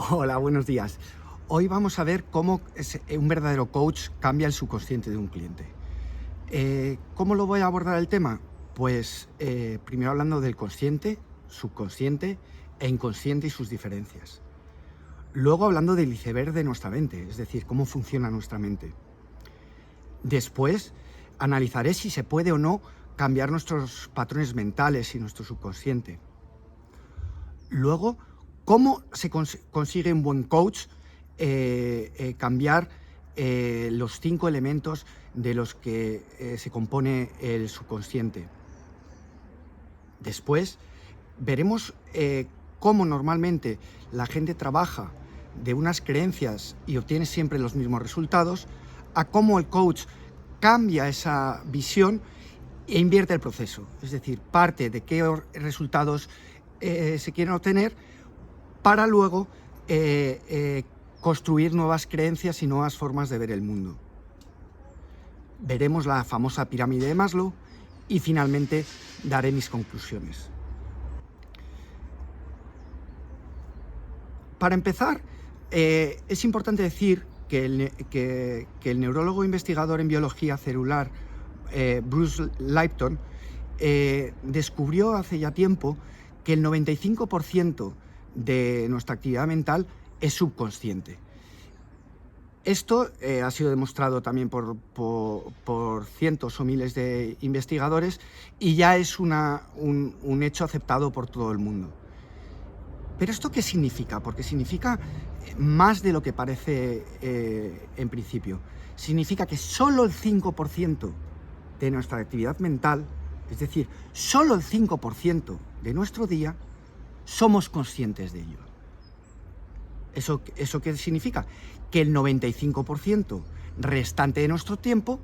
Hola, buenos días. Hoy vamos a ver cómo un verdadero coach cambia el subconsciente de un cliente. ¿Cómo lo voy a abordar el tema? Pues primero hablando del consciente, subconsciente e inconsciente y sus diferencias. Luego hablando del iceberg de nuestra mente, es decir, cómo funciona nuestra mente. Después analizaré si se puede o no cambiar nuestros patrones mentales y nuestro subconsciente. Luego, ¿cómo se consigue un buen coach cambiar los 5 elementos de los que se compone el subconsciente? Después, veremos cómo normalmente la gente trabaja de unas creencias y obtiene siempre los mismos resultados, a cómo el coach cambia esa visión e invierte el proceso. Es decir, parte de qué resultados se quieren obtener para luego construir nuevas creencias y nuevas formas de ver el mundo. Veremos la famosa pirámide de Maslow y finalmente daré mis conclusiones. Para empezar, es importante decir que el neurólogo investigador en biología celular Bruce Lipton descubrió hace ya tiempo que el 95% de nuestra actividad mental es subconsciente. Esto ha sido demostrado también por cientos o miles de investigadores y ya es un hecho aceptado por todo el mundo. ¿Pero esto qué significa? Porque significa más de lo que parece en principio. Significa que solo el 5% de nuestra actividad mental, es decir, solo el 5% de nuestro día, somos conscientes de ello. ¿Eso qué significa? Que el 95% restante de nuestro tiempo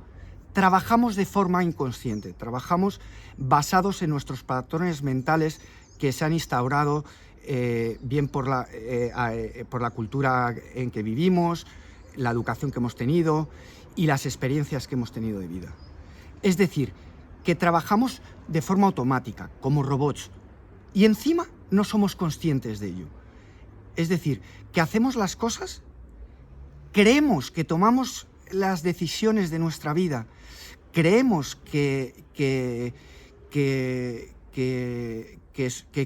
trabajamos de forma inconsciente, trabajamos basados en nuestros patrones mentales que se han instaurado bien por la cultura en que vivimos, la educación que hemos tenido y las experiencias que hemos tenido de vida. Es decir, que trabajamos de forma automática, como robots, y encima no somos conscientes de ello. Es decir, que hacemos las cosas, creemos que tomamos las decisiones de nuestra vida, creemos que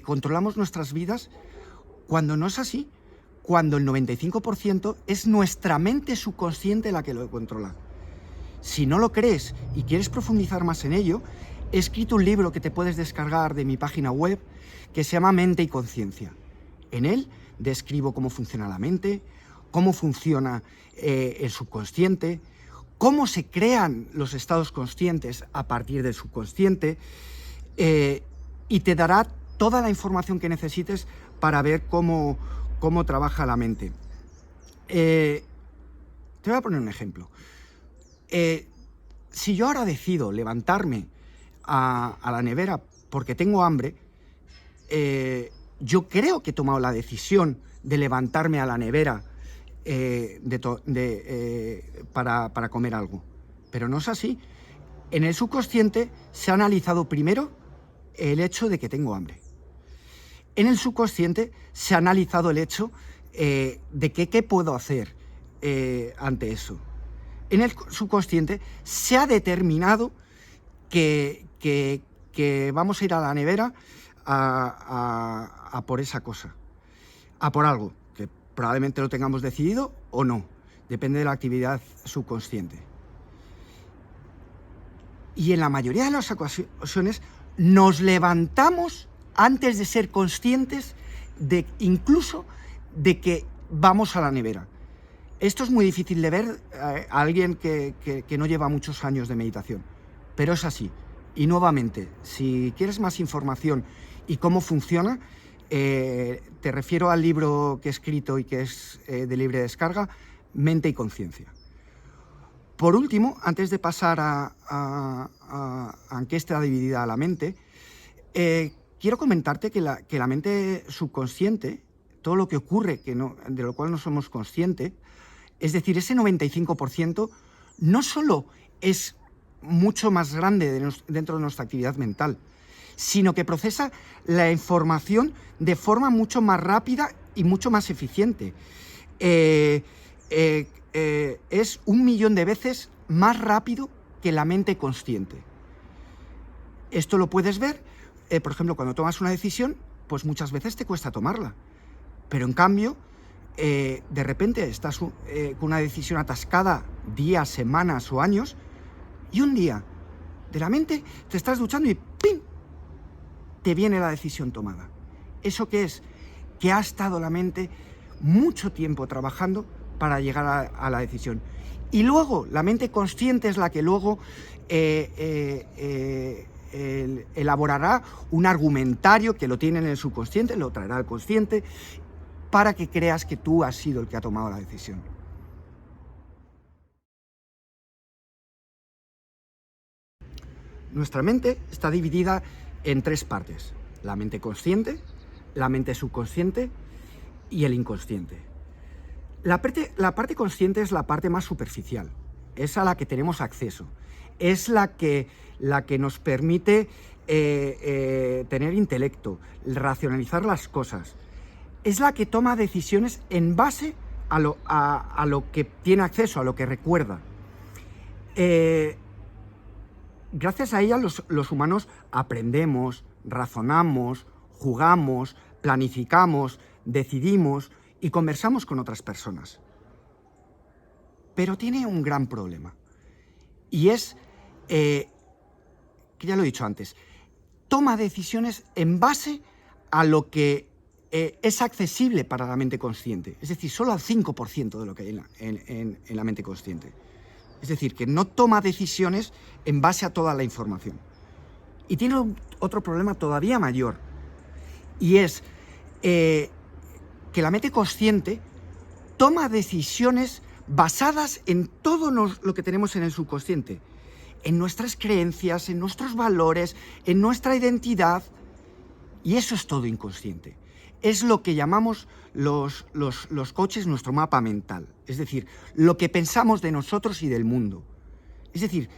controlamos nuestras vidas, cuando no es así, cuando el 95% es nuestra mente subconsciente la que lo controla. Si no lo crees y quieres profundizar más en ello, he escrito un libro que te puedes descargar de mi página web que se llama Mente y Conciencia. En él describo cómo funciona la mente, cómo funciona el subconsciente, cómo se crean los estados conscientes a partir del subconsciente y te dará toda la información que necesites para ver cómo trabaja la mente. Te voy a poner un ejemplo. Si yo ahora decido levantarme a la nevera porque tengo hambre, yo creo que he tomado la decisión de levantarme a la nevera para comer algo. Pero no es así. En el subconsciente se ha analizado primero el hecho de que tengo hambre. En el subconsciente se ha analizado el hecho de que qué puedo hacer ante eso. En el subconsciente se ha determinado que vamos a ir a la nevera a por esa cosa, a por algo, que probablemente lo tengamos decidido o no, depende de la actividad subconsciente. Y en la mayoría de las ocasiones nos levantamos antes de ser conscientes incluso de que vamos a la nevera. Esto es muy difícil de ver a alguien que no lleva muchos años de meditación, pero es así. Y nuevamente, si quieres más información y cómo funciona, te refiero al libro que he escrito y que es de libre descarga, Mente y Conciencia. Por último, antes de pasar a en qué está dividida la mente, quiero comentarte que la mente subconsciente, todo lo que ocurre de lo cual no somos conscientes, es decir, ese 95% no solo es mucho más grande dentro de nuestra actividad mental, sino que procesa la información de forma mucho más rápida y mucho más eficiente. Es 1.000.000 de veces más rápido que la mente consciente. Esto lo puedes ver, por ejemplo, cuando tomas una decisión, pues muchas veces te cuesta tomarla. Pero en cambio, de repente estás con una decisión atascada días, semanas o años, y un día de la mente te estás duchando y ¡pim!, te viene la decisión tomada. ¿Eso qué es? Que ha estado la mente mucho tiempo trabajando para llegar a la decisión. Y luego, la mente consciente es la que luego elaborará un argumentario que lo tiene en el subconsciente, lo traerá al consciente, para que creas que tú has sido el que ha tomado la decisión. Nuestra mente está dividida en 3 partes: la mente consciente, la mente subconsciente y el inconsciente. La parte consciente es la parte más superficial, es a la que tenemos acceso, es la que nos permite tener intelecto, racionalizar las cosas, es la que toma decisiones en base a lo que tiene acceso, a lo que recuerda. Gracias a ella los humanos aprendemos, razonamos, jugamos, planificamos, decidimos y conversamos con otras personas. Pero tiene un gran problema, y es, que ya lo he dicho antes, toma decisiones en base a lo que es accesible para la mente consciente, es decir, solo al 5% de lo que hay en la mente consciente. Es decir, que no toma decisiones en base a toda la información. Y tiene otro problema todavía mayor, y es que la mente consciente toma decisiones basadas en todo lo que tenemos en el subconsciente, en nuestras creencias, en nuestros valores, en nuestra identidad, y eso es todo inconsciente. Es lo que llamamos los coaches nuestro mapa mental, es decir, lo que pensamos de nosotros y del mundo. Es decir,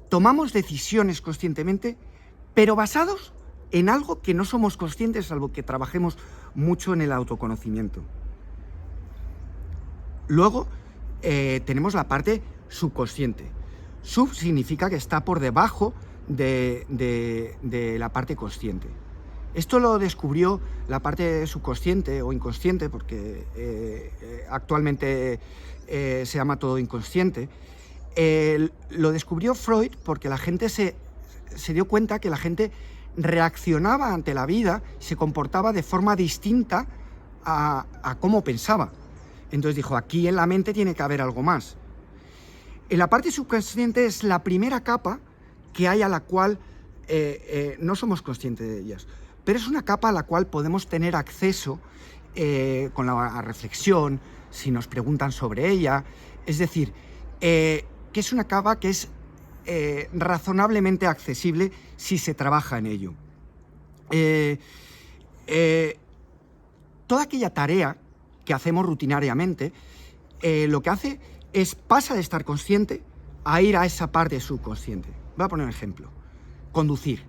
tomamos decisiones conscientemente, pero basados en algo que no somos conscientes, salvo que trabajemos mucho en el autoconocimiento. Luego tenemos la parte subconsciente. Sub significa que está por debajo de la parte consciente. Esto lo descubrió la parte subconsciente o inconsciente, porque actualmente se llama todo inconsciente. Lo descubrió Freud porque la gente se dio cuenta que la gente reaccionaba ante la vida, se comportaba de forma distinta a cómo pensaba. Entonces dijo, aquí en la mente tiene que haber algo más. En la parte subconsciente es la primera capa que hay a la cual no somos conscientes de ellas, pero es una capa a la cual podemos tener acceso con la reflexión, si nos preguntan sobre ella. Es decir, que es una capa que es razonablemente accesible si se trabaja en ello. Toda aquella tarea que hacemos rutinariamente, lo que hace es pasa de estar consciente a ir a esa parte subconsciente. Voy a poner un ejemplo. Conducir.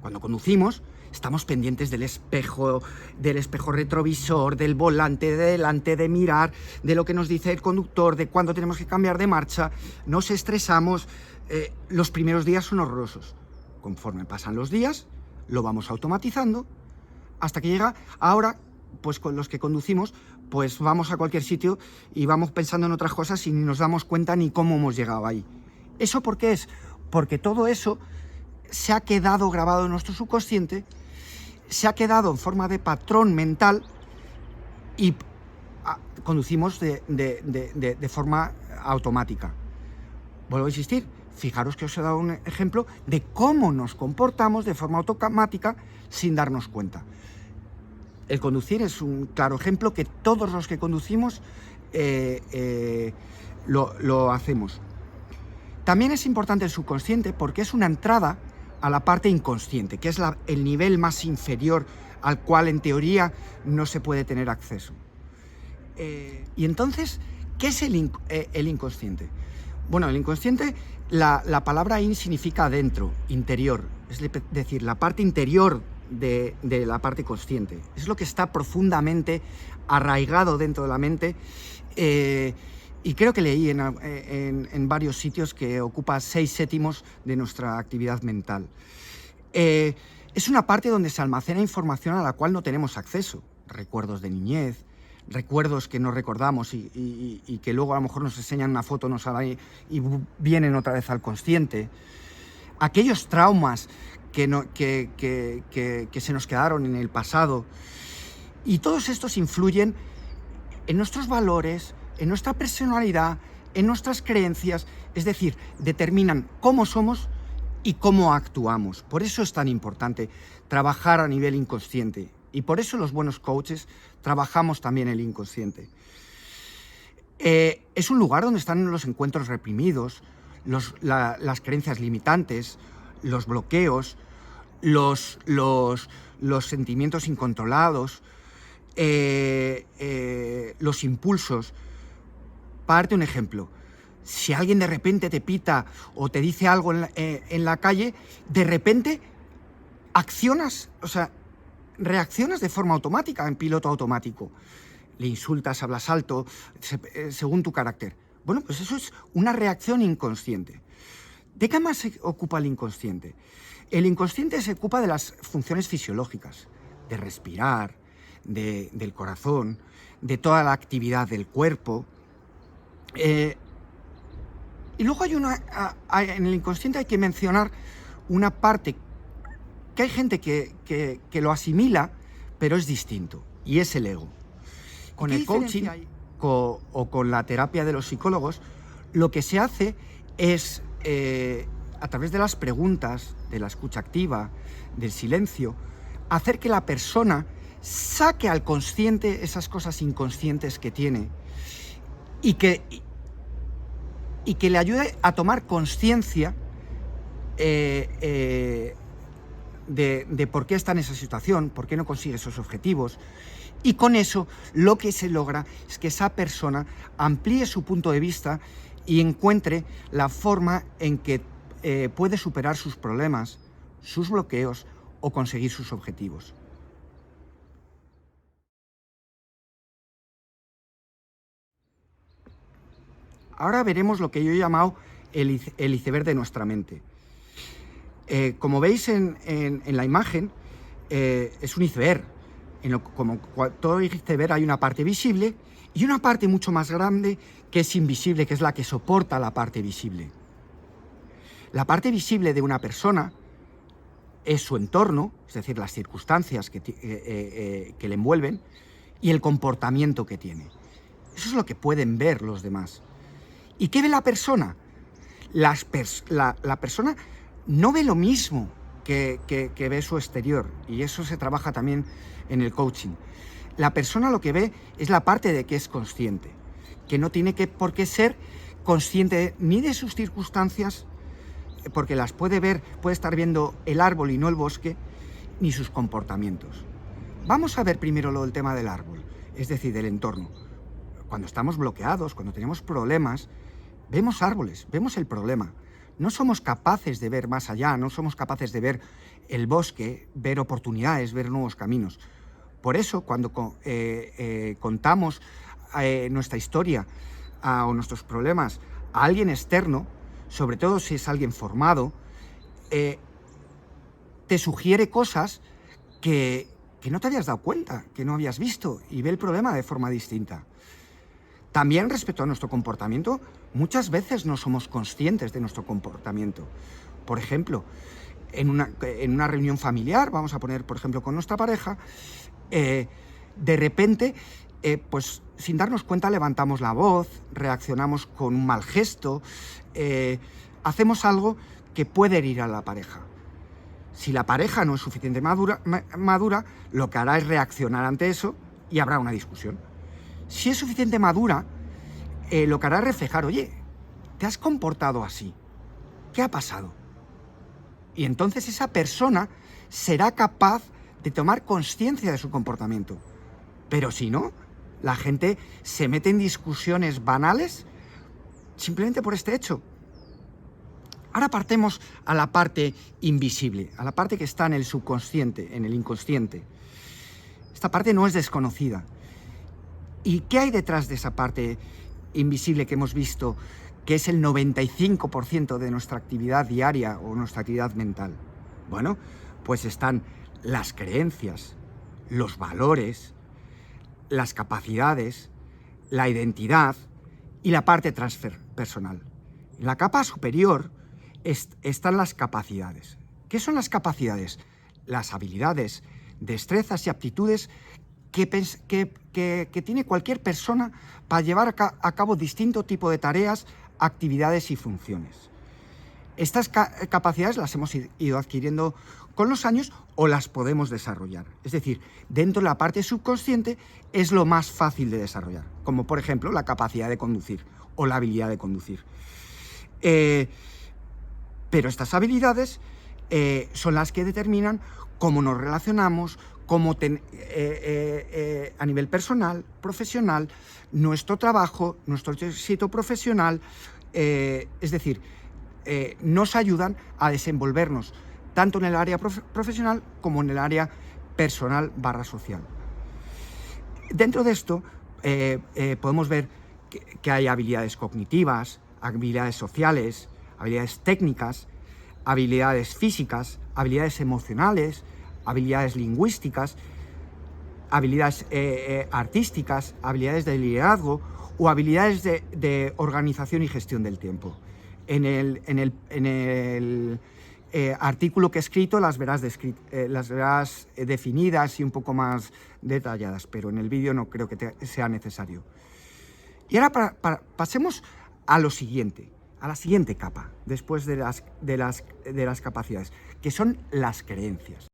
Cuando conducimos, estamos pendientes del espejo retrovisor, del volante de delante, de mirar, de lo que nos dice el conductor, de cuándo tenemos que cambiar de marcha, nos estresamos. Los primeros días son horrorosos. Conforme pasan los días, lo vamos automatizando, hasta que llega ahora, pues con los que conducimos, pues vamos a cualquier sitio y vamos pensando en otras cosas y ni nos damos cuenta ni cómo hemos llegado ahí. ¿Eso por qué es? Porque todo eso se ha quedado grabado en nuestro subconsciente, se ha quedado en forma de patrón mental y conducimos de forma automática. Vuelvo a insistir, fijaros que os he dado un ejemplo de cómo nos comportamos de forma automática sin darnos cuenta. El conducir es un claro ejemplo que todos los que conducimos lo hacemos. También es importante el subconsciente porque es una entrada a la parte inconsciente, que es el nivel más inferior al cual en teoría no se puede tener acceso. Y entonces, ¿qué es el inconsciente? Bueno, el inconsciente, la palabra in significa adentro, interior, es decir, la parte interior de la parte consciente. Es lo que está profundamente arraigado dentro de la mente, y creo que leí en varios sitios que ocupa 6/7 de nuestra actividad mental. Es una parte donde se almacena información a la cual no tenemos acceso. Recuerdos de niñez, recuerdos que no recordamos y que luego a lo mejor nos enseñan una foto, nos sale y vienen otra vez al consciente. Aquellos traumas que se nos quedaron en el pasado. Y todos estos influyen en nuestros valores, en nuestra personalidad, en nuestras creencias, es decir, determinan cómo somos y cómo actuamos. Por eso es tan importante trabajar a nivel inconsciente, y por eso los buenos coaches trabajamos también el inconsciente. Es un lugar donde están los encuentros reprimidos, las creencias limitantes, los bloqueos, los sentimientos incontrolados, los impulsos. Para darte un ejemplo, si alguien de repente te pita o te dice algo en la calle, de repente accionas, o sea, reaccionas de forma automática, en piloto automático. Le insultas, hablas alto, según tu carácter. Bueno, pues eso es una reacción inconsciente. ¿De qué más se ocupa el inconsciente? El inconsciente se ocupa de las funciones fisiológicas, de respirar, del corazón, de toda la actividad del cuerpo. Y luego en el inconsciente hay que mencionar una parte que hay gente que lo asimila, pero es distinto, y es el ego. Con el coaching o con la terapia de los psicólogos, lo que se hace es, a través de las preguntas, de la escucha activa, del silencio, hacer que la persona saque al consciente esas cosas inconscientes que tiene y que le ayude a tomar conciencia de por qué está en esa situación, por qué no consigue esos objetivos. Y con eso lo que se logra es que esa persona amplíe su punto de vista y encuentre la forma en que puede superar sus problemas, sus bloqueos o conseguir sus objetivos. Ahora veremos lo que yo he llamado el iceberg de nuestra mente. Como veis en la imagen, es un iceberg. Como todo iceberg hay una parte visible y una parte mucho más grande que es invisible, que es la que soporta la parte visible. La parte visible de una persona es su entorno, es decir, las circunstancias que le envuelven y el comportamiento que tiene. Eso es lo que pueden ver los demás. ¿Y qué ve la persona? La persona no ve lo mismo que ve su exterior, y eso se trabaja también en el coaching. La persona lo que ve es la parte de que es consciente, que no tiene por qué ser consciente ni de sus circunstancias, porque las puede ver, puede estar viendo el árbol y no el bosque, ni sus comportamientos. Vamos a ver primero lo del tema del árbol, es decir, del entorno. Cuando estamos bloqueados, cuando tenemos problemas, vemos árboles, vemos el problema. No somos capaces de ver más allá, no somos capaces de ver el bosque, ver oportunidades, ver nuevos caminos. Por eso, cuando contamos nuestra historia o nuestros problemas a alguien externo, sobre todo si es alguien formado, te sugiere cosas que no te habías dado cuenta, que no habías visto, y ve el problema de forma distinta. También respecto a nuestro comportamiento, muchas veces no somos conscientes de nuestro comportamiento. Por ejemplo, en una reunión familiar, vamos a poner, por ejemplo, con nuestra pareja, de repente, pues sin darnos cuenta levantamos la voz, reaccionamos con un mal gesto, hacemos algo que puede herir a la pareja. Si la pareja no es suficientemente madura, lo que hará es reaccionar ante eso y habrá una discusión. Si es suficientemente madura, lo que hará es reflejar, oye, ¿te has comportado así? ¿Qué ha pasado? Y entonces esa persona será capaz de tomar conciencia de su comportamiento. Pero si no, la gente se mete en discusiones banales simplemente por este hecho. Ahora partemos a la parte invisible, a la parte que está en el subconsciente, en el inconsciente. Esta parte no es desconocida. ¿Y qué hay detrás de esa parte invisible que hemos visto, que es el 95% de nuestra actividad diaria o nuestra actividad mental? Bueno, pues están las creencias, los valores, las capacidades, la identidad y la parte transpersonal. En la capa superior están las capacidades. ¿Qué son las capacidades? Las habilidades, destrezas y aptitudes que tiene cualquier persona para llevar a cabo distinto tipo de tareas, actividades y funciones. Estas capacidades las hemos ido adquiriendo con los años o las podemos desarrollar. Es decir, dentro de la parte subconsciente es lo más fácil de desarrollar, como por ejemplo la capacidad de conducir o la habilidad de conducir. Pero estas habilidades son las que determinan cómo nos relacionamos, cómo a nivel personal, profesional, nuestro trabajo, nuestro éxito profesional, es decir, nos ayudan a desenvolvernos tanto en el área profesional como en el área personal / social. Dentro de esto podemos ver que hay habilidades cognitivas, habilidades sociales, habilidades técnicas, habilidades físicas, habilidades emocionales, habilidades lingüísticas, habilidades artísticas, habilidades de liderazgo o habilidades de organización y gestión del tiempo. En el artículo que he escrito las verás definidas y un poco más detalladas, pero en el vídeo no creo que sea necesario. Y ahora pasemos a lo siguiente, a la siguiente capa, después de las capacidades, que son las creencias.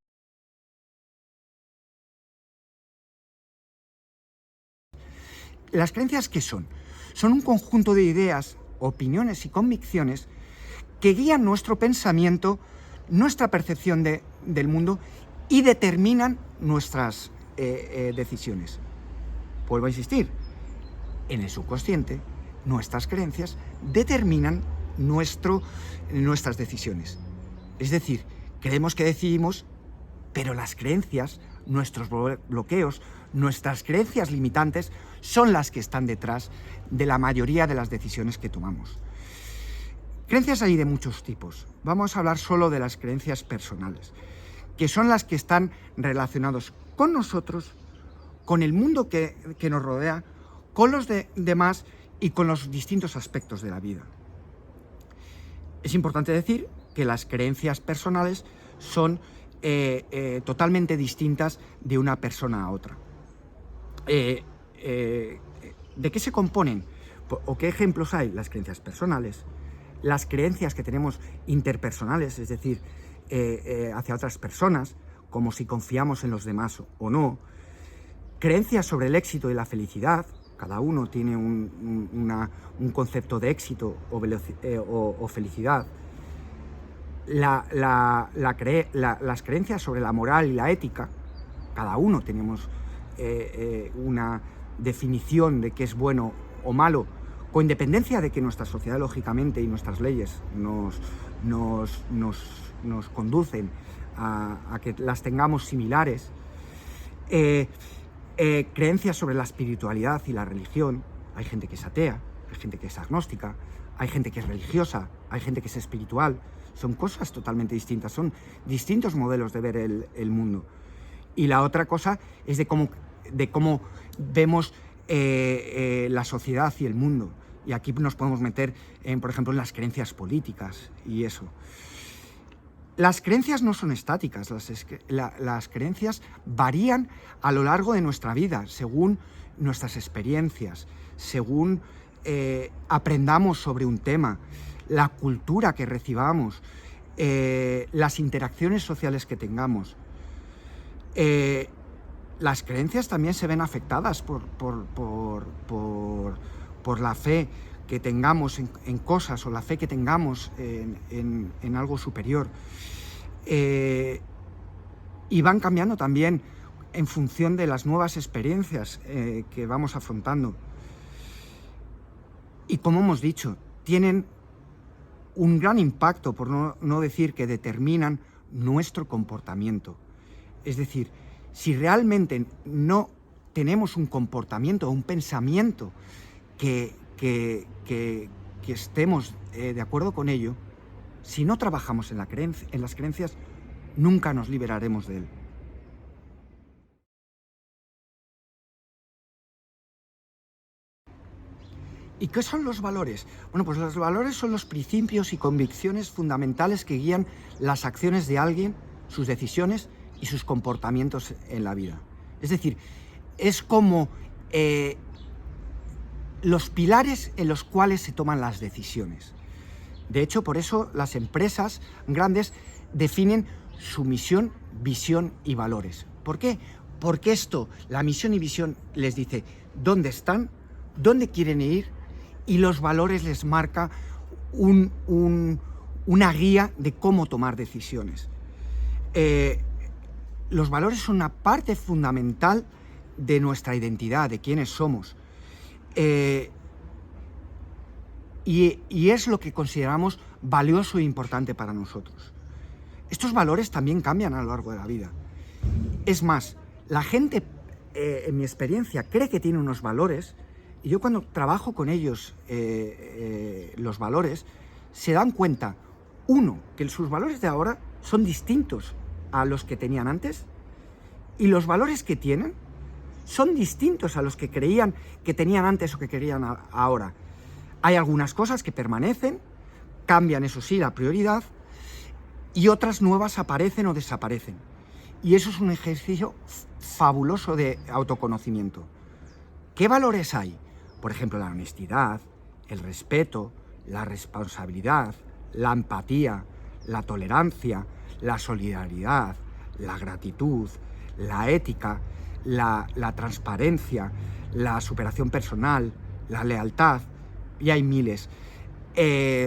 ¿Las creencias qué son? Son un conjunto de ideas, opiniones y convicciones que guían nuestro pensamiento, nuestra percepción del mundo y determinan nuestras decisiones. Vuelvo a insistir, en el subconsciente, nuestras creencias determinan nuestras decisiones. Es decir, creemos que decidimos, pero las creencias, nuestros bloqueos, nuestras creencias limitantes son las que están detrás de la mayoría de las decisiones que tomamos. Creencias hay de muchos tipos. Vamos a hablar solo de las creencias personales, que son las que están relacionadas con nosotros, con el mundo que nos rodea, con los demás y con los distintos aspectos de la vida. Es importante decir que las creencias personales son totalmente distintas de una persona a otra. ¿De qué se componen? ¿O qué ejemplos hay? Las creencias personales, las creencias que tenemos interpersonales, es decir, hacia otras personas, como si confiamos en los demás o no, creencias sobre el éxito y la felicidad. Cada uno tiene un concepto de éxito o felicidad. Las creencias sobre la moral y la ética, cada uno tenemos una definición de qué es bueno o malo, con independencia de que nuestra sociedad, lógicamente, y nuestras leyes nos conducen a que las tengamos similares. Creencias sobre la espiritualidad y la religión. Hay gente que es atea, hay gente que es agnóstica, hay gente que es religiosa, hay gente que es espiritual. Son cosas totalmente distintas, son distintos modelos de ver el mundo. Y la otra cosa es de cómo vemos la sociedad y el mundo. Y aquí nos podemos meter, por ejemplo, en las creencias políticas y eso. Las creencias no son estáticas, las creencias varían a lo largo de nuestra vida, según nuestras experiencias, según aprendamos sobre un tema, la cultura que recibamos, las interacciones sociales que tengamos. Las creencias también se ven afectadas por la fe que tengamos en cosas o la fe que tengamos en algo superior. Y van cambiando también en función de las nuevas experiencias que vamos afrontando. Y como hemos dicho, tienen un gran impacto, por no decir que determinan nuestro comportamiento. Es decir, si realmente no tenemos un comportamiento o un pensamiento que estemos de acuerdo con ello, si no trabajamos en las creencias, nunca nos liberaremos de él. ¿Y qué son los valores? Bueno, pues los valores son los principios y convicciones fundamentales que guían las acciones de alguien, sus decisiones y sus comportamientos en la vida. Es decir, es como los pilares en los cuales se toman las decisiones. De hecho, por eso las empresas grandes definen su misión, visión y valores. ¿Por qué? Porque esto, la misión y visión, les dice dónde están, dónde quieren ir, y los valores les marca una guía de cómo tomar decisiones. Los valores son una parte fundamental de nuestra identidad, de quiénes somos. Y es lo que consideramos valioso e importante para nosotros. Estos valores también cambian a lo largo de la vida. Es más, la gente, en mi experiencia, cree que tiene unos valores, y yo cuando trabajo con ellos los valores, se dan cuenta, uno, que sus valores de ahora son distintos a los que tenían antes, y los valores que tienen son distintos a los que creían que tenían antes o que querían ahora. Hay algunas cosas que permanecen, cambian, eso sí, la prioridad, y otras nuevas aparecen o desaparecen. Y eso es un ejercicio fabuloso de autoconocimiento. ¿Qué valores hay? Por ejemplo, la honestidad, el respeto, la responsabilidad, la empatía, la tolerancia, la solidaridad, la gratitud, la ética, la transparencia, la superación personal, la lealtad, y hay miles.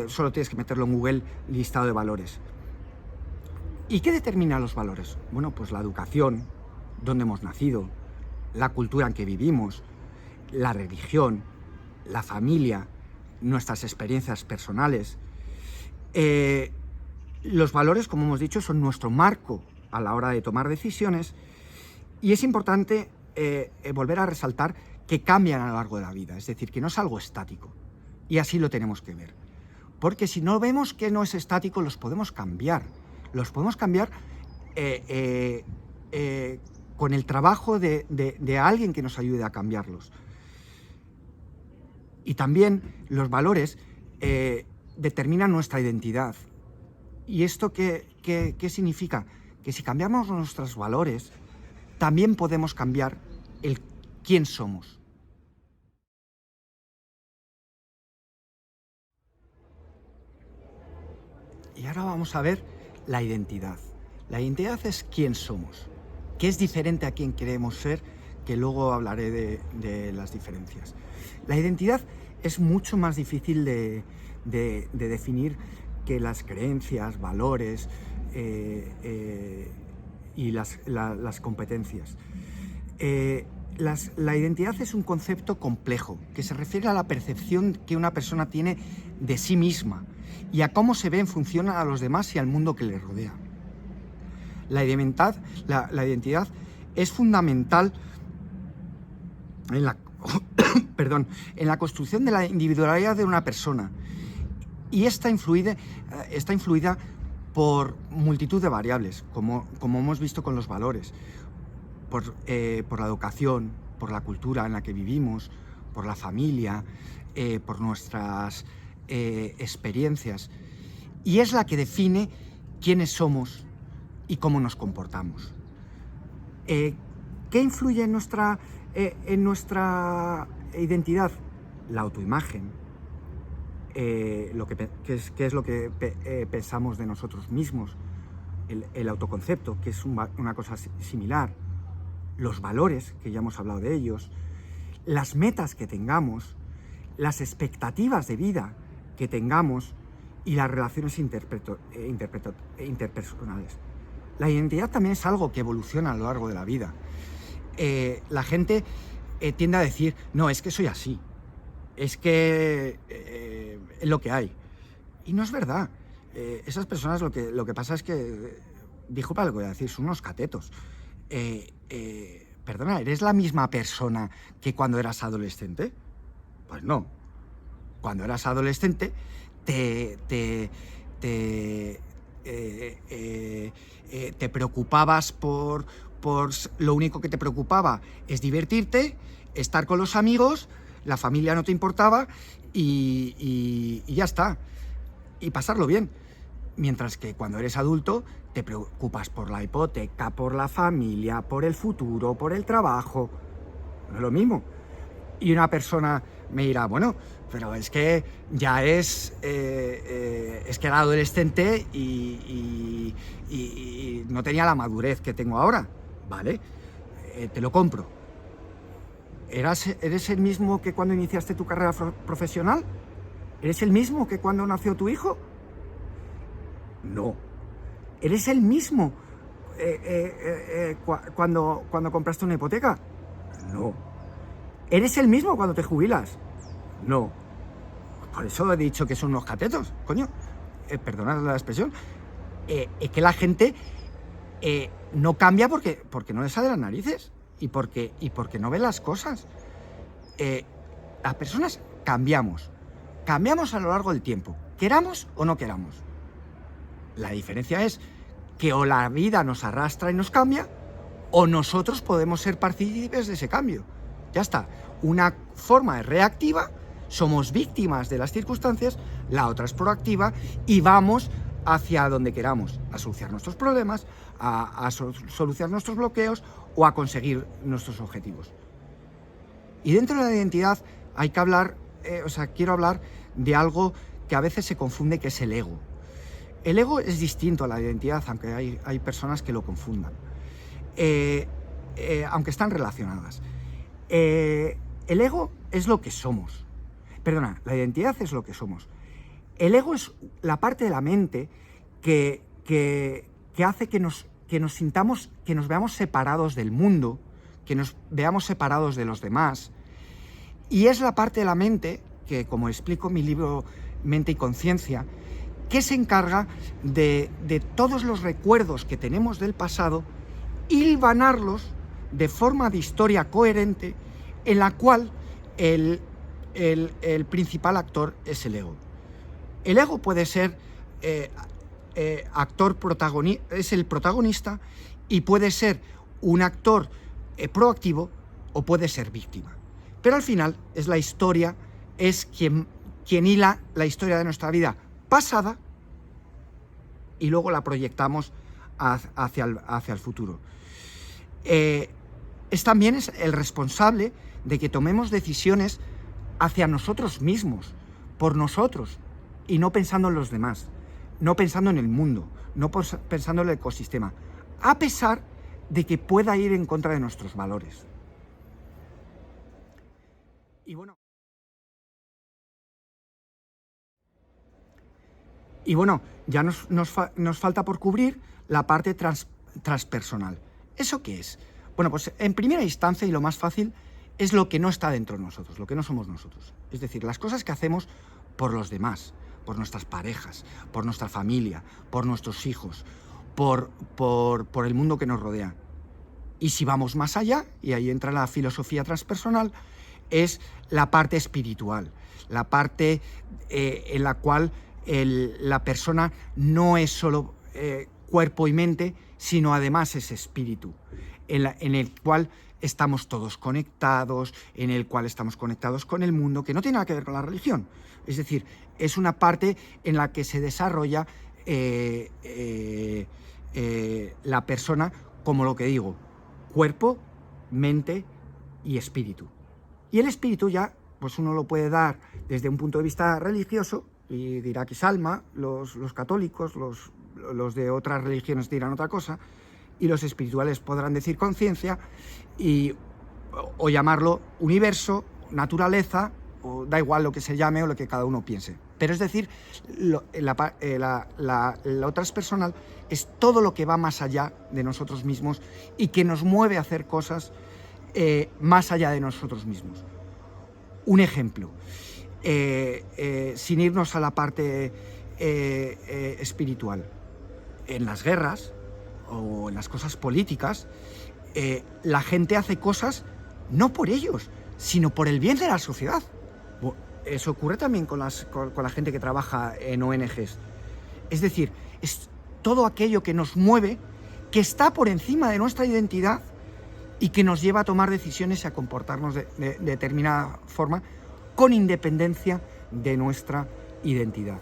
Solo tienes que meterlo en Google, listado de valores. ¿Y qué determina los valores? Bueno, pues la educación, dónde hemos nacido, la cultura en que vivimos, la religión, la familia, nuestras experiencias personales. Los valores, como hemos dicho, son nuestro marco a la hora de tomar decisiones, y es importante volver a resaltar que cambian a lo largo de la vida, es decir, que no es algo estático, y así lo tenemos que ver. Porque si no vemos que no es estático, los podemos cambiar con el trabajo de alguien que nos ayude a cambiarlos. Y también los valores determinan nuestra identidad. ¿Y esto qué significa? Que si cambiamos nuestros valores, también podemos cambiar el quién somos. Y ahora vamos a ver la identidad. La identidad es quién somos, que es diferente a quién queremos ser, que luego hablaré de las diferencias. La identidad es mucho más difícil de definir que las creencias, valores y las competencias. La identidad es un concepto complejo que se refiere a la percepción que una persona tiene de sí misma y a cómo se ve en función a los demás y al mundo que le rodea. La identidad es fundamental en la construcción de la individualidad de una persona, y está influida por multitud de variables, como hemos visto con los valores, por la educación, por la cultura en la que vivimos, por la familia, por nuestras experiencias, y es la que define quiénes somos y cómo nos comportamos. ¿Qué influye en nuestra identidad? La autoimagen, qué es lo que pensamos de nosotros mismos, el autoconcepto, que es una cosa similar, los valores, que ya hemos hablado de ellos, las metas que tengamos, las expectativas de vida que tengamos y las relaciones interpersonales. La identidad también es algo que evoluciona a lo largo de la vida. La gente tiende a decir, no, es que soy así, es que es lo que hay. Y no es verdad. Esas personas lo que pasa es que, disculpa lo que voy a decir, son unos catetos. Perdona, ¿eres la misma persona que cuando eras adolescente? Pues no. Cuando eras adolescente te preocupabas por lo único que te preocupaba es divertirte, estar con los amigos, la familia no te importaba y ya está. Y pasarlo bien. Mientras que cuando eres adulto te preocupas por la hipoteca, por la familia, por el futuro, por el trabajo. No es lo mismo. Y una persona me dirá, bueno, pero es que ya es que era adolescente y no tenía la madurez que tengo ahora. Vale, te lo compro. ¿Eres el mismo que cuando iniciaste tu carrera profesional? ¿Eres el mismo que cuando nació tu hijo? No. ¿Eres el mismo cuando compraste una hipoteca? No. ¿Eres el mismo cuando te jubilas? No. Por eso he dicho que son unos catetos, coño. Perdonad la expresión. Es que la gente no cambia porque no le sale las narices y porque no ve las cosas. Las personas cambiamos. Cambiamos a lo largo del tiempo, queramos o no queramos. La diferencia es que o la vida nos arrastra y nos cambia, o nosotros podemos ser partícipes de ese cambio. Ya está. Una forma es reactiva, somos víctimas de las circunstancias, la otra es proactiva y vamos hacia donde queramos, a solucionar nuestros problemas, a solucionar nuestros bloqueos o a conseguir nuestros objetivos. Y dentro de la identidad hay que hablar, quiero hablar de algo que a veces se confunde, que es el ego. El ego es distinto a la identidad, aunque hay personas que lo confundan, aunque están relacionadas. El ego es lo que somos. Perdona, la identidad es lo que somos. El ego es la parte de la mente que hace que nos sintamos, que nos veamos separados del mundo, que nos veamos separados de los demás. Y es la parte de la mente que, como explico en mi libro Mente y Conciencia, que se encarga de todos los recuerdos que tenemos del pasado, hilvanarlos de forma de historia coherente en la cual el principal actor es el ego. El ego puede ser es el protagonista y puede ser un actor proactivo o puede ser víctima. Pero al final es la historia, es quien hila la historia de nuestra vida pasada y luego la proyectamos hacia el futuro. Es también el responsable de que tomemos decisiones hacia nosotros mismos, por nosotros, y no pensando en los demás, no pensando en el mundo, no pensando en el ecosistema, a pesar de que pueda ir en contra de nuestros valores. Y bueno, ya nos falta por cubrir la parte transpersonal. ¿Eso qué es? Bueno, pues en primera instancia y lo más fácil es lo que no está dentro de nosotros, lo que no somos nosotros. Es decir, las cosas que hacemos por los demás, por nuestras parejas, por nuestra familia, por nuestros hijos, por el mundo que nos rodea. Y si vamos más allá, y ahí entra la filosofía transpersonal, es la parte espiritual, la parte en la cual la persona no es solo cuerpo y mente, sino además es espíritu, en el cual estamos todos conectados, en el cual estamos conectados con el mundo, que no tiene nada que ver con la religión. Es decir, es una parte en la que se desarrolla la persona como lo que digo, cuerpo, mente y espíritu. Y el espíritu ya, pues uno lo puede dar desde un punto de vista religioso, y dirá que es alma, los católicos, los de otras religiones dirán otra cosa, y los espirituales podrán decir conciencia, o llamarlo universo, naturaleza, o da igual lo que se llame o lo que cada uno piense. Pero es decir, lo transpersonal es todo lo que va más allá de nosotros mismos y que nos mueve a hacer cosas más allá de nosotros mismos. Un ejemplo, sin irnos a la parte espiritual. En las guerras o en las cosas políticas, la gente hace cosas no por ellos, sino por el bien de la sociedad. Eso ocurre también con la gente que trabaja en ONGs. Es decir, es todo aquello que nos mueve, que está por encima de nuestra identidad y que nos lleva a tomar decisiones y a comportarnos de determinada forma con independencia de nuestra identidad.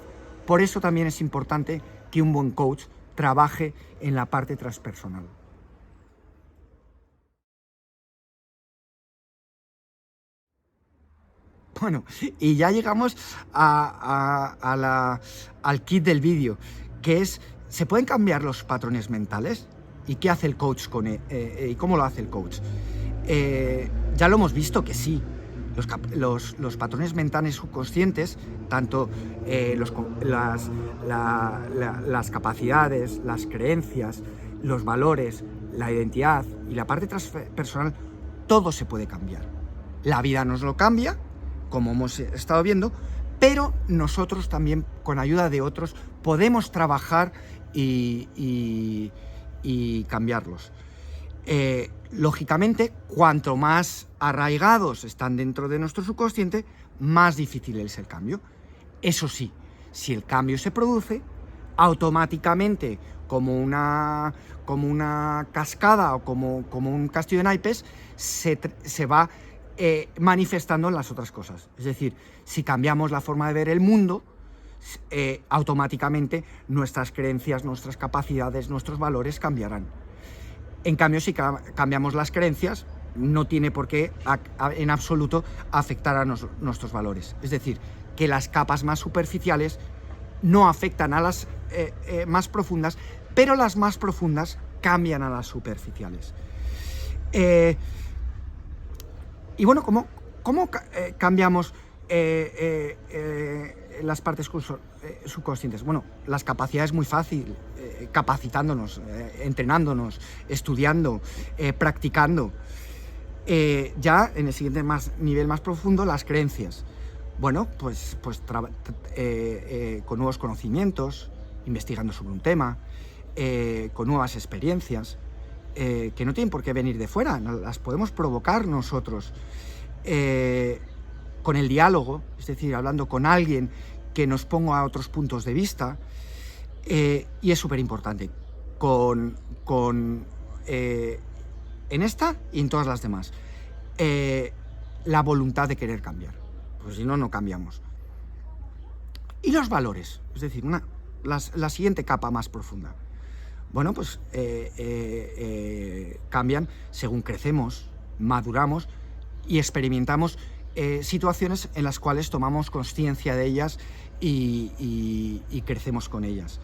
Por eso también es importante que un buen coach trabaje en la parte transpersonal. Bueno, y ya llegamos al kit del vídeo, que es, ¿se pueden cambiar los patrones mentales? ¿Y qué hace el coach y cómo lo hace el coach? Ya lo hemos visto que sí. Los patrones mentales subconscientes, tanto las capacidades, las creencias, los valores, la identidad y la parte transpersonal, todo se puede cambiar. La vida nos lo cambia, como hemos estado viendo, pero nosotros también, con ayuda de otros, podemos trabajar y cambiarlos. Lógicamente, cuanto más arraigados están dentro de nuestro subconsciente, más difícil es el cambio. Eso sí, si el cambio se produce, automáticamente, como una cascada o como un castillo de naipes, se va manifestando en las otras cosas. Es decir, si cambiamos la forma de ver el mundo, automáticamente nuestras creencias, nuestras capacidades, nuestros valores cambiarán. En cambio, si cambiamos las creencias, no tiene por qué en absoluto afectar a nuestros valores. Es decir, que las capas más superficiales no afectan a las más profundas, pero las más profundas cambian a las superficiales. Y bueno, ¿cómo cambiamos las partes subconscientes? Bueno, las capacidades muy fácil, capacitándonos, entrenándonos, estudiando, practicando. Ya en el siguiente nivel más profundo, las creencias. Bueno, pues con nuevos conocimientos, investigando sobre un tema, con nuevas experiencias, que no tienen por qué venir de fuera, las podemos provocar nosotros. Con el diálogo, es decir, hablando con alguien que nos ponga otros puntos de vista, y es súper importante, en esta y en todas las demás, la voluntad de querer cambiar, pues si no, no cambiamos. Y los valores, es decir, la siguiente capa más profunda. Bueno, pues cambian según crecemos, maduramos y experimentamos situaciones en las cuales tomamos conciencia de ellas y crecemos con ellas.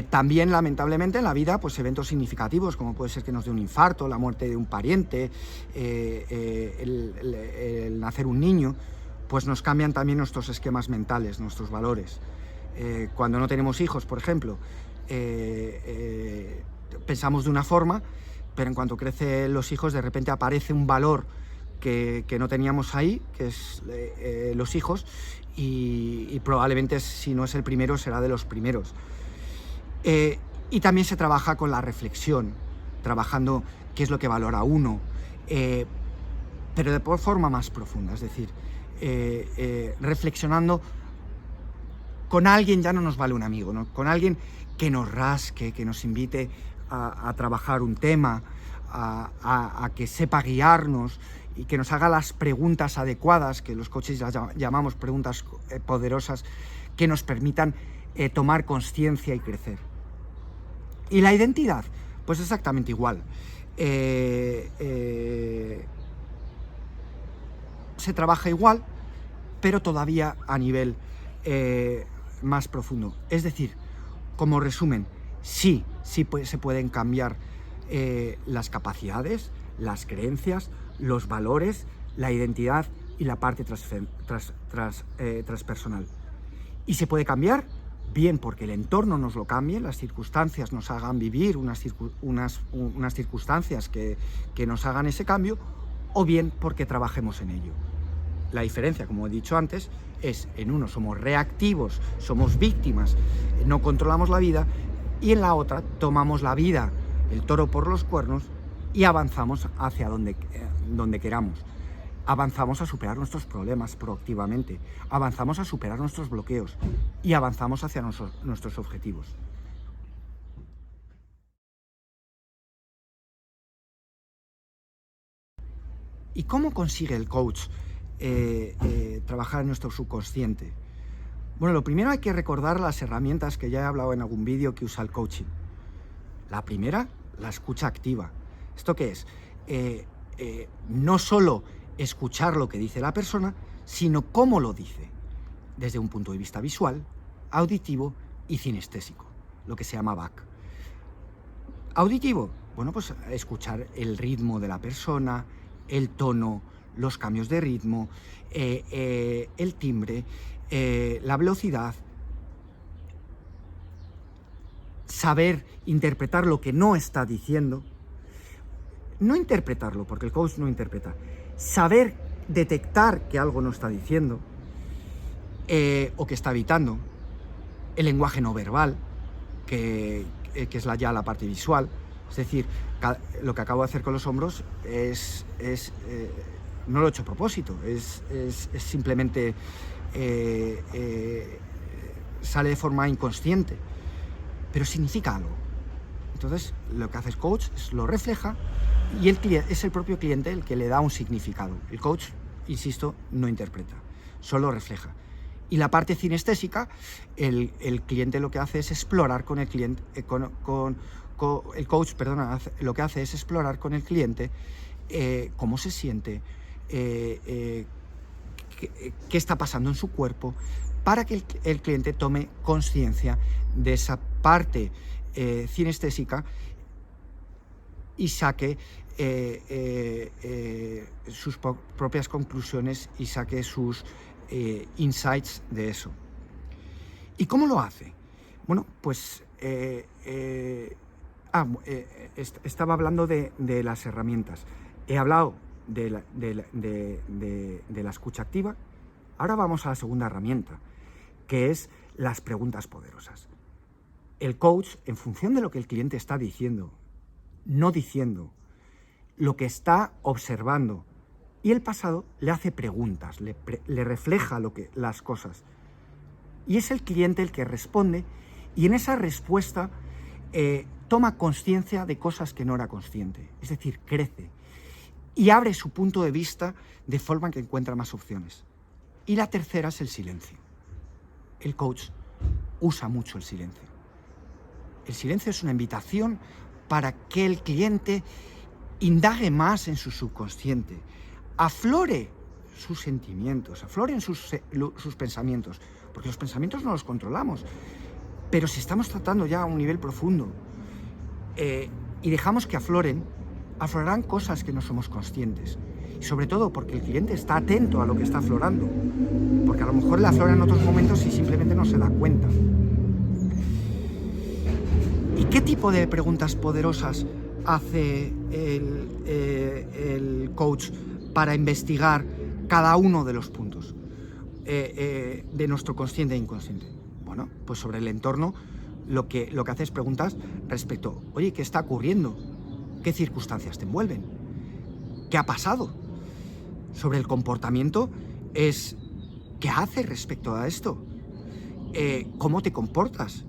También, lamentablemente, en la vida, pues eventos significativos, como puede ser que nos dé un infarto, la muerte de un pariente, el nacer un niño, pues nos cambian también nuestros esquemas mentales, nuestros valores. Cuando no tenemos hijos, por ejemplo, pensamos de una forma, pero en cuanto crecen los hijos, de repente aparece un valor que no teníamos ahí, que es los hijos, y probablemente, si no es el primero, será de los primeros. Y también se trabaja con la reflexión, trabajando qué es lo que valora uno, pero de forma más profunda, es decir, reflexionando con alguien. Ya no nos vale un amigo, ¿no? Con alguien que nos rasque, que nos invite a trabajar un tema, a que sepa guiarnos y que nos haga las preguntas adecuadas, que los coaches llamamos preguntas poderosas, que nos permitan tomar conciencia y crecer. Y la identidad, pues exactamente igual. Se trabaja igual, pero todavía a nivel más profundo. Es decir, como resumen, sí se pueden cambiar las capacidades, las creencias, los valores, la identidad y la parte transpersonal. Y se puede cambiar bien porque el entorno nos lo cambie, las circunstancias nos hagan vivir unas circunstancias que nos hagan ese cambio, o bien porque trabajemos en ello. La diferencia, como he dicho antes, es en uno somos reactivos, somos víctimas, no controlamos la vida, y en la otra tomamos la vida, el toro por los cuernos, y avanzamos hacia donde queramos. Avanzamos a superar nuestros problemas proactivamente, avanzamos a superar nuestros bloqueos y avanzamos hacia nuestros objetivos. ¿Y cómo consigue el coach trabajar en nuestro subconsciente? Bueno, lo primero hay que recordar las herramientas que ya he hablado en algún vídeo que usa el coaching. La primera, la escucha activa. ¿Esto qué es? No solo escuchar lo que dice la persona, sino cómo lo dice, desde un punto de vista visual, auditivo y cinestésico, lo que se llama BAC. Auditivo, bueno, pues escuchar el ritmo de la persona, el tono, los cambios de ritmo, el timbre, la velocidad, saber interpretar lo que no está diciendo, no interpretarlo, porque el coach no interpreta, saber detectar que algo no está diciendo o que está evitando, el lenguaje no verbal, que es ya la parte visual, es decir, lo que acabo de hacer con los hombros no lo he hecho a propósito, es simplemente sale de forma inconsciente, pero significa algo. Entonces, lo que hace el coach es lo refleja y es el propio cliente el que le da un significado. El coach, insisto, no interpreta, solo refleja. Y la parte cinestésica, el cliente lo que hace es explorar con el cliente, el coach, perdona, lo que hace es explorar con el cliente cómo se siente, qué está pasando en su cuerpo, para que el cliente tome conciencia de esa parte cinestésica y saque sus propias conclusiones y saque sus insights de eso. ¿Y cómo lo hace? Bueno, pues estaba hablando de las herramientas. He hablado de la escucha activa. Ahora vamos a la segunda herramienta, que es las preguntas poderosas. El coach, en función de lo que el cliente está diciendo, no diciendo, lo que está observando y el pasado, le hace preguntas, le refleja las cosas. Y es el cliente el que responde y en esa respuesta toma conciencia de cosas que no era consciente. Es decir, crece y abre su punto de vista de forma que encuentra más opciones. Y la tercera es el silencio. El coach usa mucho el silencio. El silencio es una invitación para que el cliente indague más en su subconsciente, aflore sus sentimientos, afloren sus pensamientos, porque los pensamientos no los controlamos, pero si estamos tratando ya a un nivel profundo y dejamos que aflorarán cosas que no somos conscientes, y sobre todo porque el cliente está atento a lo que está aflorando, porque a lo mejor le aflora en otros momentos y simplemente no se da cuenta. ¿Y qué tipo de preguntas poderosas hace el coach para investigar cada uno de los puntos de nuestro consciente e inconsciente? Bueno, pues sobre el entorno lo que hace es preguntas respecto, oye, ¿qué está ocurriendo? ¿Qué circunstancias te envuelven? ¿Qué ha pasado? Sobre el comportamiento es, ¿qué haces respecto a esto? ¿Cómo te comportas?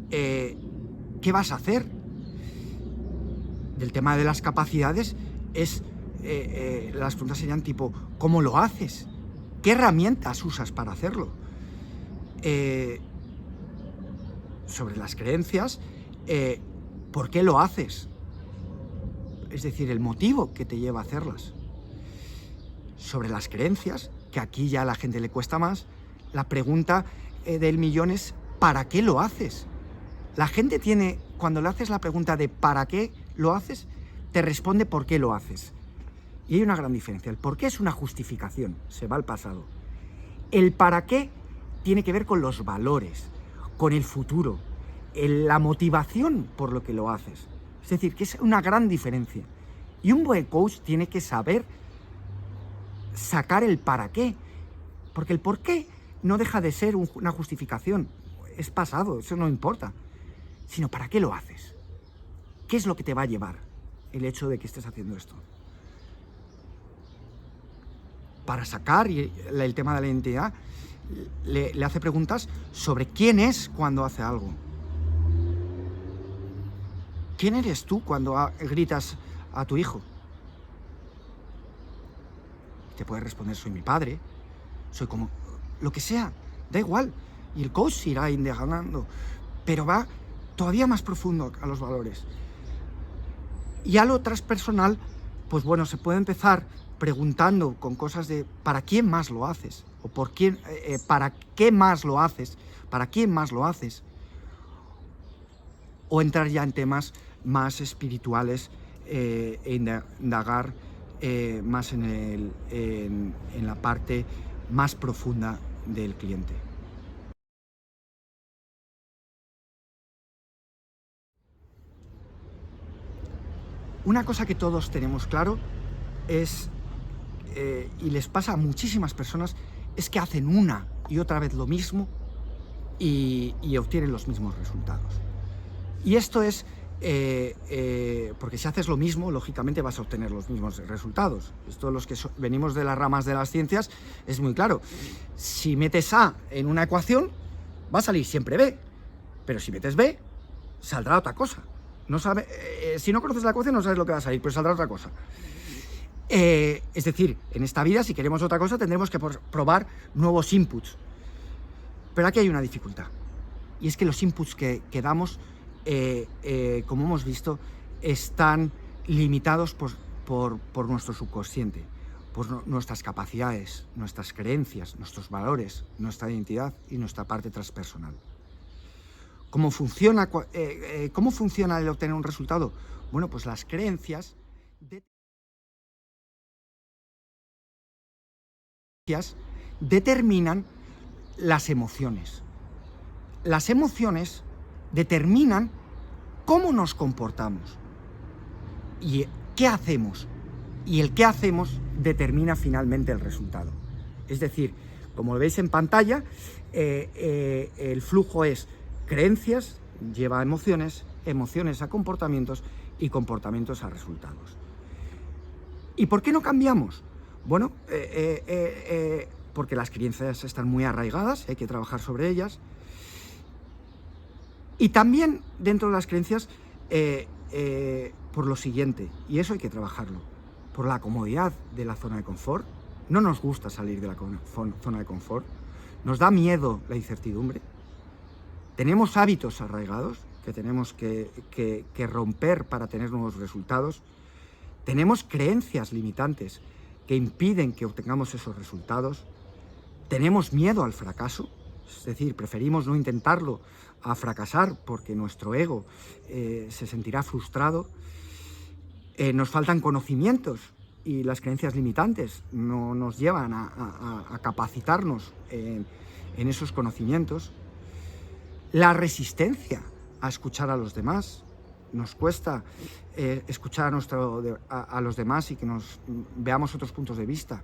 ¿Qué vas a hacer? Del tema de las capacidades es, las preguntas serían tipo, ¿cómo lo haces? ¿Qué herramientas usas para hacerlo? Sobre las creencias, ¿por qué lo haces? Es decir, el motivo que te lleva a hacerlas. Sobre las creencias, que aquí ya a la gente le cuesta más, la pregunta del millón es ¿para qué lo haces? La gente tiene, cuando le haces la pregunta de ¿para qué lo haces?, te responde ¿por qué lo haces? Y hay una gran diferencia. El por qué es una justificación, se va al pasado. El para qué tiene que ver con los valores, con el futuro, la motivación por lo que lo haces. Es decir, que es una gran diferencia. Y un buen coach tiene que saber sacar el para qué, porque el por qué no deja de ser una justificación, es pasado, eso no importa, sino para qué lo haces, qué es lo que te va a llevar el hecho de que estés haciendo esto. Para sacar el tema de la identidad, le hace preguntas sobre quién es cuando hace algo. ¿Quién eres tú cuando gritas a tu hijo? Te puede responder, soy mi padre, soy como... lo que sea, da igual. Y el coach irá indagando, pero va todavía más profundo a los valores. Y a lo transpersonal, pues bueno, se puede empezar preguntando con cosas de ¿para quién más lo haces? O ¿por quién, para qué más lo haces? ¿Para quién más lo haces? O entrar ya en temas más espirituales e indagar más en la parte más profunda del cliente. Una cosa que todos tenemos claro es, y les pasa a muchísimas personas, es que hacen una y otra vez lo mismo y obtienen los mismos resultados. Y esto es porque si haces lo mismo, lógicamente vas a obtener los mismos resultados. Esto, los que venimos de las ramas de las ciencias, es muy claro. Si metes A en una ecuación, va a salir siempre B, pero si metes B, saldrá otra cosa. Si no conoces la ecuación, no sabes lo que va a salir, pero saldrá otra cosa. Es decir, en esta vida, si queremos otra cosa, tendremos que probar nuevos inputs. Pero aquí hay una dificultad, y es que los inputs que damos, como hemos visto, están limitados por nuestro subconsciente, por nuestras capacidades, nuestras creencias, nuestros valores, nuestra identidad y nuestra parte transpersonal. ¿Cómo funciona el obtener un resultado? Bueno, pues las creencias determinan las emociones. Las emociones determinan cómo nos comportamos y qué hacemos. Y el qué hacemos determina finalmente el resultado. Es decir, como veis en pantalla, el flujo es creencias, lleva a emociones, emociones a comportamientos y comportamientos a resultados. ¿Y por qué no cambiamos? Bueno, porque las creencias están muy arraigadas, hay que trabajar sobre ellas. Y también dentro de las creencias, por lo siguiente, y eso hay que trabajarlo, por la comodidad de la zona de confort. No nos gusta salir de la zona de confort, nos da miedo la incertidumbre, tenemos hábitos arraigados que tenemos que romper para tener nuevos resultados, tenemos creencias limitantes que impiden que obtengamos esos resultados, tenemos miedo al fracaso, es decir, preferimos no intentarlo a fracasar porque nuestro ego se sentirá frustrado, nos faltan conocimientos y las creencias limitantes no nos llevan a capacitarnos en esos conocimientos. La resistencia a escuchar a los demás, nos cuesta escuchar a los demás y que nos veamos otros puntos de vista,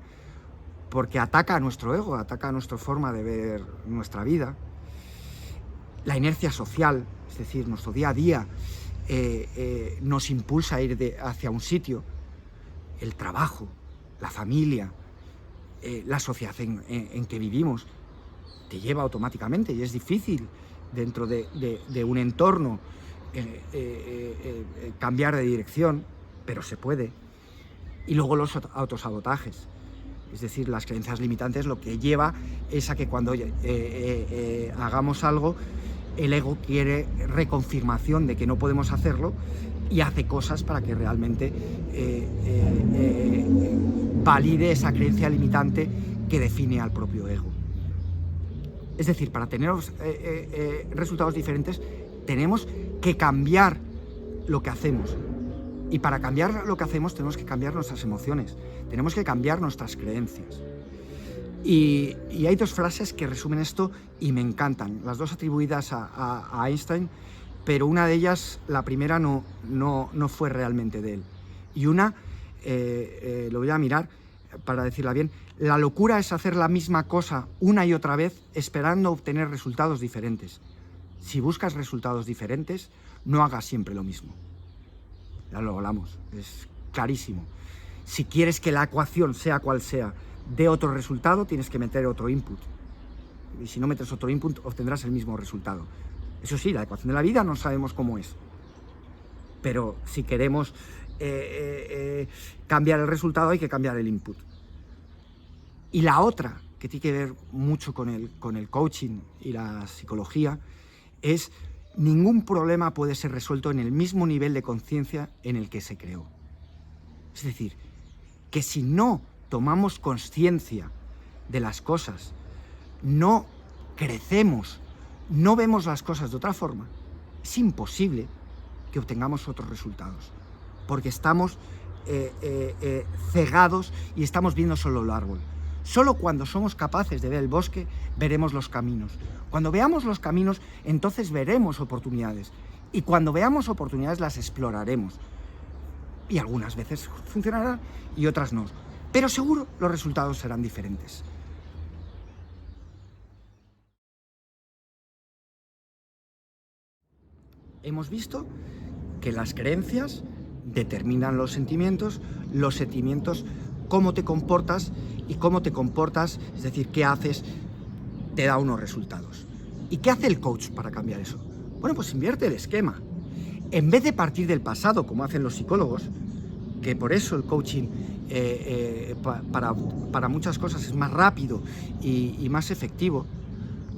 porque ataca a nuestro ego, ataca a nuestra forma de ver nuestra vida. La inercia social, es decir, nuestro día a día, nos impulsa a ir hacia un sitio. El trabajo, la familia, la sociedad en que vivimos, te lleva automáticamente y es difícil dentro de un entorno cambiar de dirección, pero se puede. Y luego los autosabotajes, es decir, las creencias limitantes, lo que lleva es a que cuando hagamos algo, el ego quiere reconfirmación de que no podemos hacerlo y hace cosas para que realmente valide esa creencia limitante que define al propio ego. Es decir, para tener resultados diferentes, tenemos que cambiar lo que hacemos. Y para cambiar lo que hacemos, tenemos que cambiar nuestras emociones, tenemos que cambiar nuestras creencias. Y hay dos frases que resumen esto y me encantan, las dos atribuidas a Einstein, pero una de ellas, la primera, no fue realmente de él. Y una, lo voy a mirar, para decirla bien, la locura es hacer la misma cosa una y otra vez esperando obtener resultados diferentes. Si buscas resultados diferentes, no hagas siempre lo mismo. Ya lo hablamos, es clarísimo. Si quieres que la ecuación, sea cual sea, dé otro resultado, tienes que meter otro input. Y si no metes otro input, obtendrás el mismo resultado. Eso sí, la ecuación de la vida no sabemos cómo es. Pero si queremos cambiar el resultado, hay que cambiar el input. Y la otra, que tiene que ver mucho con el coaching y la psicología, es ningún problema puede ser resuelto en el mismo nivel de conciencia en el que se creó. Es decir, que si no tomamos conciencia de las cosas, no crecemos, no vemos las cosas de otra forma, es imposible que obtengamos otros resultados, porque estamos cegados y estamos viendo solo el árbol. Solo cuando somos capaces de ver el bosque, veremos los caminos. Cuando veamos los caminos, entonces veremos oportunidades. Y cuando veamos oportunidades, las exploraremos. Y algunas veces funcionarán y otras no. Pero seguro los resultados serán diferentes. Hemos visto que las creencias determinan los sentimientos, cómo te comportas, y cómo te comportas, es decir, qué haces, te da unos resultados. ¿Y qué hace el coach para cambiar eso? Bueno, pues invierte el esquema. En vez de partir del pasado, como hacen los psicólogos, que por eso el coaching para muchas cosas es más rápido y más efectivo,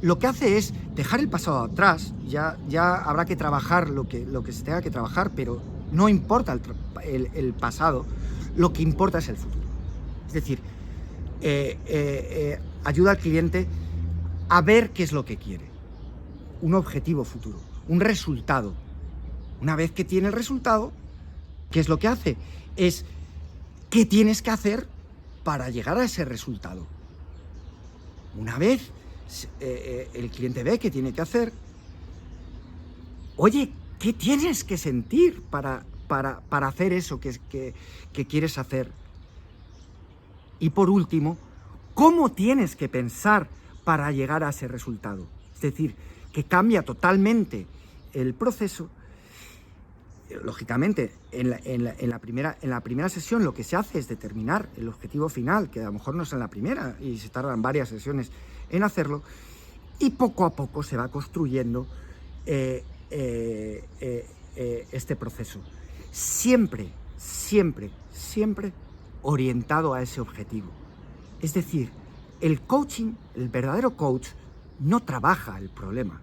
lo que hace es dejar el pasado atrás. Ya habrá que trabajar lo que se tenga que trabajar, pero no importa el pasado, lo que importa es el futuro. Es decir, ayuda al cliente a ver qué es lo que quiere, un objetivo futuro, un resultado. Una vez que tiene el resultado, ¿qué es lo que hace? Es qué tienes que hacer para llegar a ese resultado. Una vez el cliente ve qué tiene que hacer, oye, ¿qué tienes que sentir para hacer eso que quieres hacer? Y por último, ¿cómo tienes que pensar para llegar a ese resultado? Es decir, que cambia totalmente el proceso. Lógicamente, en la primera sesión lo que se hace es determinar el objetivo final, que a lo mejor no es en la primera y se tardan varias sesiones en hacerlo, y poco a poco se va construyendo este proceso. Siempre orientado a ese objetivo. Es decir, el coaching, el verdadero coach, no trabaja el problema,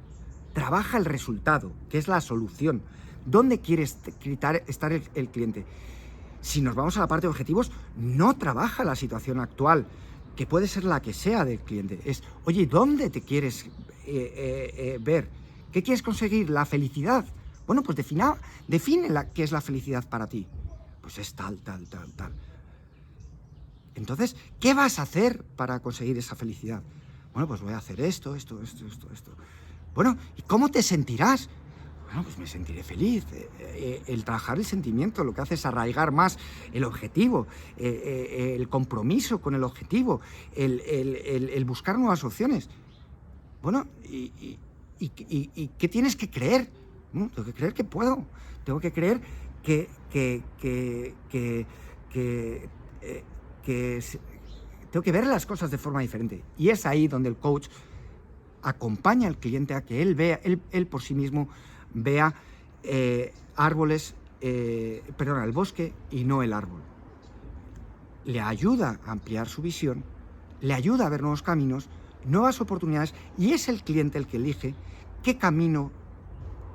trabaja el resultado, que es la solución. ¿Dónde quiere estar el cliente? Si nos vamos a la parte de objetivos, no trabaja la situación actual, que puede ser la que sea del cliente. Es, oye, ¿dónde te quieres ver? ¿Qué quieres conseguir? ¿La felicidad? Bueno, pues define qué es la felicidad para ti. Pues es tal. Entonces, ¿qué vas a hacer para conseguir esa felicidad? Bueno, pues voy a hacer esto. Bueno, ¿y cómo te sentirás? Bueno, pues me sentiré feliz. El trabajar el sentimiento lo que hace es arraigar más el objetivo, el compromiso con el objetivo, el buscar nuevas opciones. Bueno, ¿y qué tienes que creer? Bueno, tengo que creer que puedo. Tengo que creer que tengo que ver las cosas de forma diferente. Y es ahí donde el coach acompaña al cliente a que él por sí mismo vea el bosque y no el árbol. Le ayuda a ampliar su visión, le ayuda a ver nuevos caminos, nuevas oportunidades, y es el cliente el que elige qué camino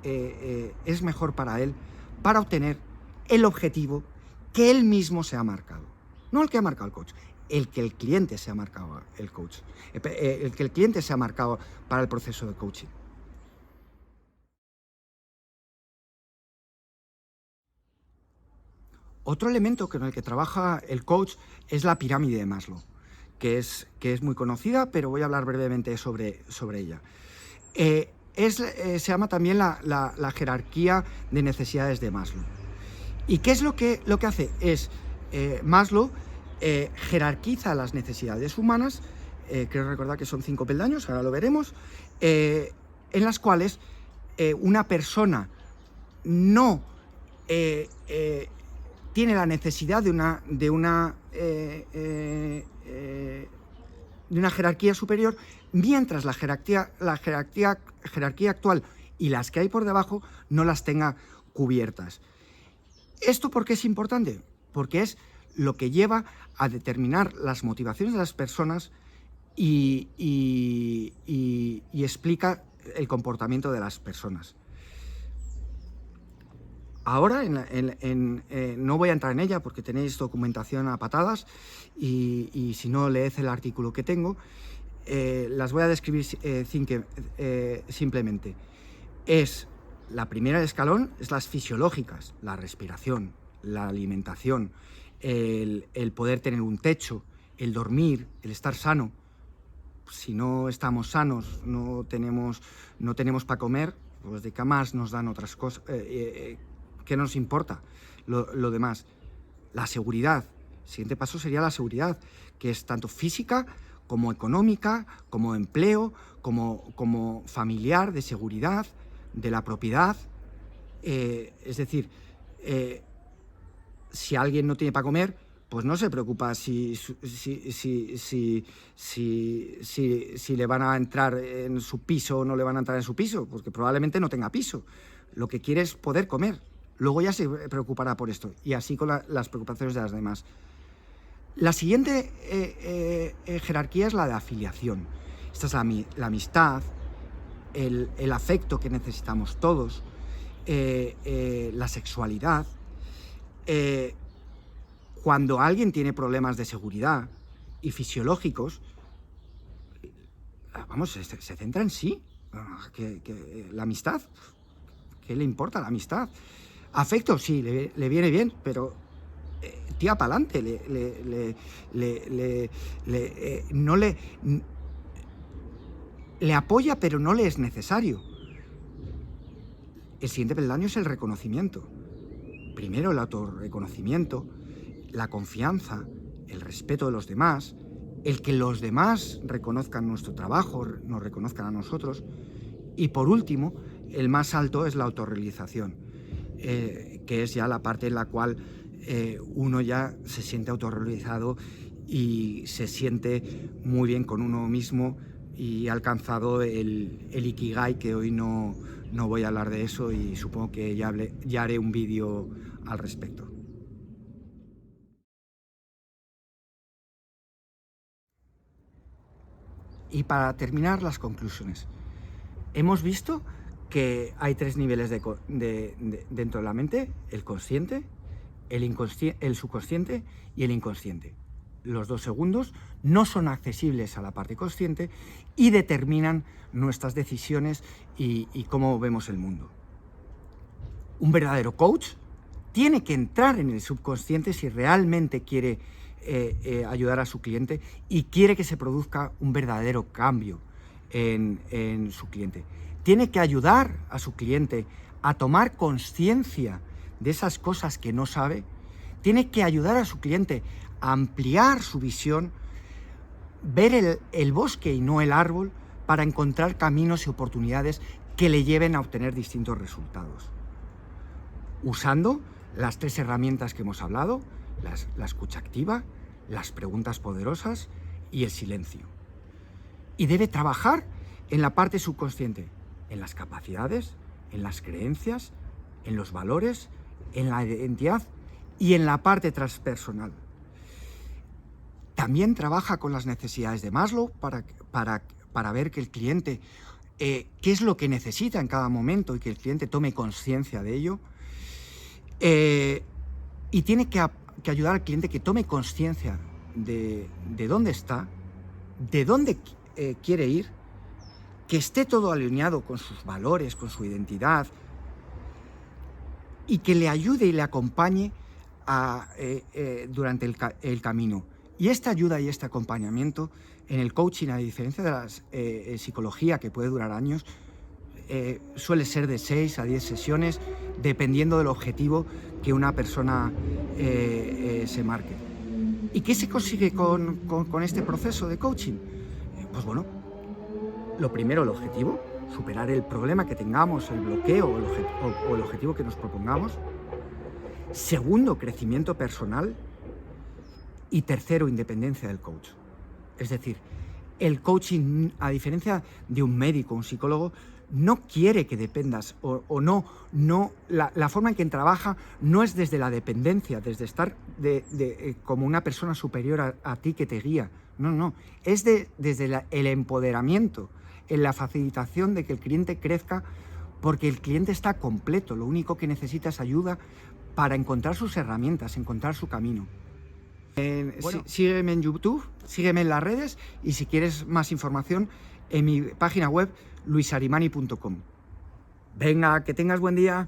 es mejor para él para obtener el objetivo que él mismo se ha marcado. No el que ha marcado el coach, el que el cliente se ha marcado el coach, el que el cliente se ha marcado para el proceso de coaching. Otro elemento con el que trabaja el coach es la pirámide de Maslow, que es muy conocida, pero voy a hablar brevemente sobre ella. Se llama también la jerarquía de necesidades de Maslow. ¿Y qué es lo que hace? Maslow jerarquiza las necesidades humanas, creo recordar que son 5 peldaños, ahora lo veremos, en las cuales una persona no tiene la necesidad de una jerarquía superior, mientras la jerarquía actual y las que hay por debajo no las tenga cubiertas. ¿Esto por qué es importante? Porque es lo que lleva a determinar las motivaciones de las personas y explica el comportamiento de las personas. Ahora no voy a entrar en ella porque tenéis documentación a patadas y si no, leed el artículo que tengo. Las voy a describir simplemente. La primera escalón es las fisiológicas, la respiración, la alimentación, el poder tener un techo, el dormir, el estar sano. Si no estamos sanos, no tenemos para comer, pues de qué más nos dan otras cosas. ¿Qué nos importa lo demás? La seguridad. El siguiente paso sería la seguridad, que es tanto física como económica, como empleo, como familiar, de seguridad, de la propiedad. Es decir, si alguien no tiene para comer, pues no se preocupa si le van a entrar en su piso o no le van a entrar en su piso, porque probablemente no tenga piso. Lo que quiere es poder comer. Luego ya se preocupará por esto, y así con las preocupaciones de las demás. La siguiente jerarquía es la de afiliación. Esta es la amistad, el afecto que necesitamos todos, la sexualidad. Cuando alguien tiene problemas de seguridad y fisiológicos, vamos, se centra en sí. La amistad, ¿qué le importa la amistad? Afecto, sí, le viene bien, pero tira para adelante, le apoya, pero no le es necesario. El siguiente peldaño es el reconocimiento. Primero el autorreconocimiento, la confianza, el respeto de los demás, el que los demás reconozcan nuestro trabajo, nos reconozcan a nosotros. Y por último, el más alto es la autorrealización. Que es ya la parte en la cual uno ya se siente autorrealizado y se siente muy bien con uno mismo y ha alcanzado el Ikigai, que hoy no voy a hablar de eso y supongo que ya haré un vídeo al respecto. Y para terminar, las conclusiones. Hemos visto que hay 3 niveles dentro de la mente: el consciente, el subconsciente y el inconsciente. Los 2 segundos no son accesibles a la parte consciente y determinan nuestras decisiones y cómo vemos el mundo. Un verdadero coach tiene que entrar en el subconsciente si realmente quiere ayudar a su cliente y quiere que se produzca un verdadero cambio en su cliente. Tiene que ayudar a su cliente a tomar conciencia de esas cosas que no sabe. Tiene que ayudar a su cliente a ampliar su visión, ver el bosque y no el árbol, para encontrar caminos y oportunidades que le lleven a obtener distintos resultados. Usando las 3 herramientas que hemos hablado: la escucha activa, las preguntas poderosas y el silencio. Y debe trabajar en la parte subconsciente, en las capacidades, en las creencias, en los valores, en la identidad y en la parte transpersonal. También trabaja con las necesidades de Maslow para ver que el cliente, qué es lo que necesita en cada momento y que el cliente tome conciencia de ello. Y tiene que ayudar al cliente que tome conciencia de dónde está, de dónde quiere ir, que esté todo alineado con sus valores, con su identidad, y que le ayude y le acompañe durante el camino. Y esta ayuda y este acompañamiento en el coaching, a diferencia de la psicología, que puede durar años, suele ser de 6 a 10 sesiones, dependiendo del objetivo que una persona se marque. ¿Y qué se consigue con este proceso de coaching? Pues bueno, lo primero, el objetivo, superar el problema que tengamos, el bloqueo o el objetivo que nos propongamos. Segundo, crecimiento personal. Y tercero, independencia del coach. Es decir, el coaching, a diferencia de un médico, un psicólogo, no quiere que dependas la forma en que trabaja no es desde la dependencia, desde estar como una persona superior a ti que te guía. No, es desde el empoderamiento, en la facilitación de que el cliente crezca, porque el cliente está completo, lo único que necesita es ayuda para encontrar sus herramientas, encontrar su camino. Sígueme en YouTube, sígueme en las redes y si quieres más información en mi página web luisarimani.com. Venga, que tengas buen día.